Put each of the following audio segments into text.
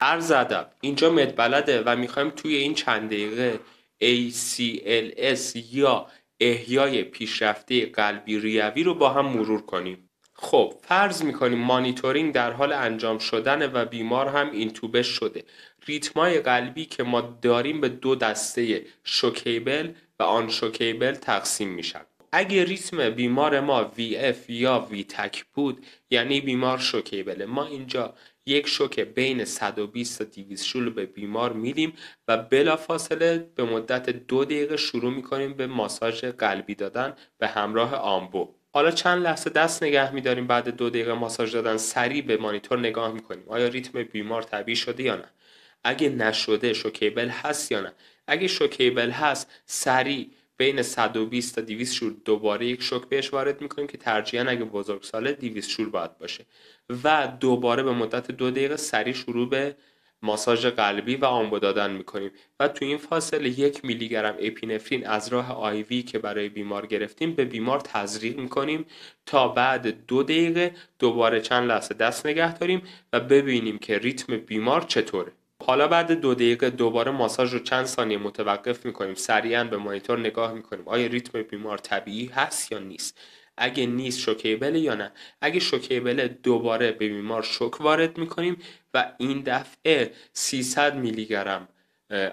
عرض ادب. اینجا مدبلده و میخوایم توی این چند دقیقه ACLS یا احیای پیشرفته قلبی ریوی رو با هم مرور کنیم. خب فرض میکنیم مانیتورینگ در حال انجام شدن و بیمار هم اینتوبه شده. ریتمای قلبی که ما داریم به دو دسته شوکیبل و آن شوکیبل تقسیم میشن. اگه ریتم بیمار ما VF یا V تک بود، یعنی بیمار شوکیبله، ما اینجا یک شوک بین 120 تا 200 شول به بیمار میدیم و بلافاصله به مدت 2 دقیقه شروع میکنیم به ماساژ قلبی دادن به همراه آمبو. حالا چند لحظه دست نگه میداریم. بعد 2 دقیقه ماساژ دادن سریع به مانیتور نگاه میکنیم آیا ریتم بیمار طبیعی شده یا نه. اگه نشده شوکیبل هست یا نه. اگه شوکیبل هست سریع بین 120 تا 200 شول دوباره یک شوک بهش وارد میکنیم که ترجیحاً اگه بزرگساله 200 شول باید باشه و دوباره به مدت 2 دقیقه سریع شروع به ماساژ قلبی و آمبو دادن میکنیم و تو این فاصله 1 میلی گرم اپینفرین از راه آیوی که برای بیمار گرفتیم به بیمار تزریق میکنیم تا بعد 2 دقیقه دوباره چند لحظه دست نگه داریم و ببینیم که ریتم بیمار چطوره. حالا بعد 2 دقیقه دوباره ماساژ رو چند ثانیه متوقف میکنیم. سریعا به مانیتور نگاه میکنیم آیا ریتم بیمار طبیعی هست یا نیست. اگه نیست شوکیبل یا نه. اگه شوکیبل دوباره به بیمار شوک وارد میکنیم و این دفعه 300 میلی گرم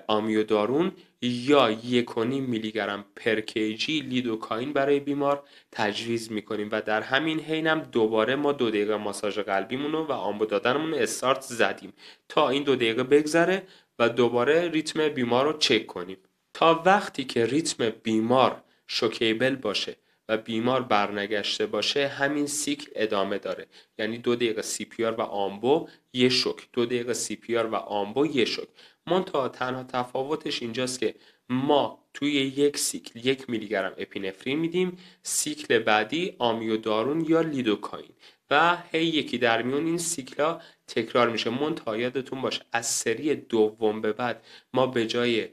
آمیودارون یا 1.5 میلی گرم پر کیجی لیدوکاین برای بیمار تجویز میکنیم و در همین حین هم دوباره ما 2 دقیقه ماساژ قلبیمون رو و آمبو دادنمون استارت زدیم تا این 2 دقیقه بگذره و دوباره ریتم بیمار رو چک کنیم. تا وقتی که ریتم بیمار شوکیبل باشه و بیمار برنگشته باشه همین سیکل ادامه داره، یعنی 2 دقیقه CPR و آمبو یه شوک، 2 دقیقه CPR و آمبو یه شوک. منتها تنها تفاوتش اینجاست که ما توی یک سیکل 1 میلی گرم اپینفرین میدیم، سیکل بعدی آمیودارون یا لیدوکاین و هی یکی در میون این سیکلا تکرار میشه. منتها یادتون باشه از سری دوم به بعد ما به جای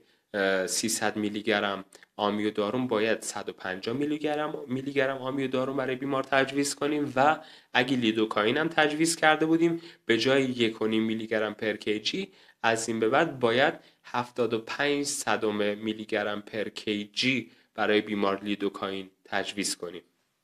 300 میلی گرم آمیودارون باید 150 میلی گرم آمیودارون برای بیمار تجویز کنیم و اگه لیدوکاین هم تجویز کرده بودیم به جای 1.5 میلی گرم پر کیجی از این به بعد باید 75 صدم میلی گرم پر کیجی برای بیمار لیدوکاین تجویز کنیم.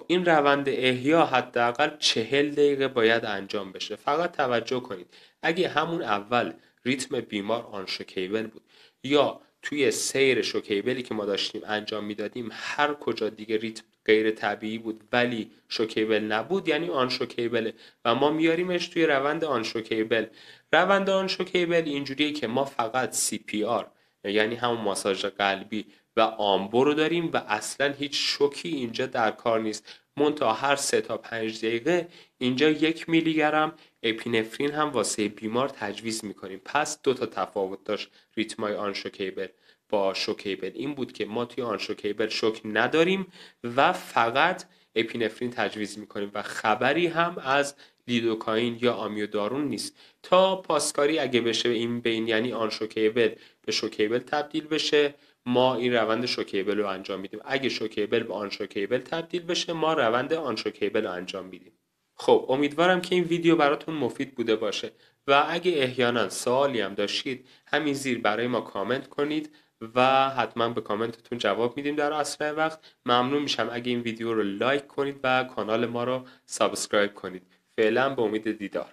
این روند احیا حداقل 40 دقیقه باید انجام بشه. فقط توجه کنید اگه همون اول ریتم بیمار آن شوکیبل بود یا توی سیر شوکیبلی که ما داشتیم انجام میدادیم هر کجا دیگه ریتم غیر طبیعی بود ولی شوکیبل نبود، یعنی آن شوکیبله و ما میاریمش توی روند آن شوکیبل. روند آن شوکیبل اینجوریه که ما فقط CPR یعنی همون ماساژ قلبی و آمبو رو داریم و اصلا هیچ شوکی اینجا در کار نیست. منتها هر 3 تا 5 دقیقه اینجا 1 میلی گرم اپینفرین هم واسه بیمار تجویز میکنیم. پس 2 تا تفاوت داشت ریتمای آن شوکیبل با شوکیبل. این بود که ما توی آن شوکیبل شوک نداریم و فقط اپینفرین تجویز میکنیم و خبری هم از لیدوکاین یا آمیودارون نیست. تا پاسکاری اگه بشه این بین، یعنی آن شوکیبل به شوکیبل تبدیل بشه، ما این روند شوکیبل رو انجام میدیم. اگه شوکیبل به آن شوکیبل تبدیل بشه ما روند آن شوکیبل رو انجام میدیم. خب امیدوارم که این ویدیو براتون مفید بوده باشه و اگه احیانا سوالی هم داشتید همین زیر برای ما کامنت کنید و حتما به کامنتتون جواب میدیم در اسرع وقت. ممنون میشم اگه این ویدیو رو لایک کنید و کانال ما رو سابسکرایب کنید. فعلا به امید دیدار.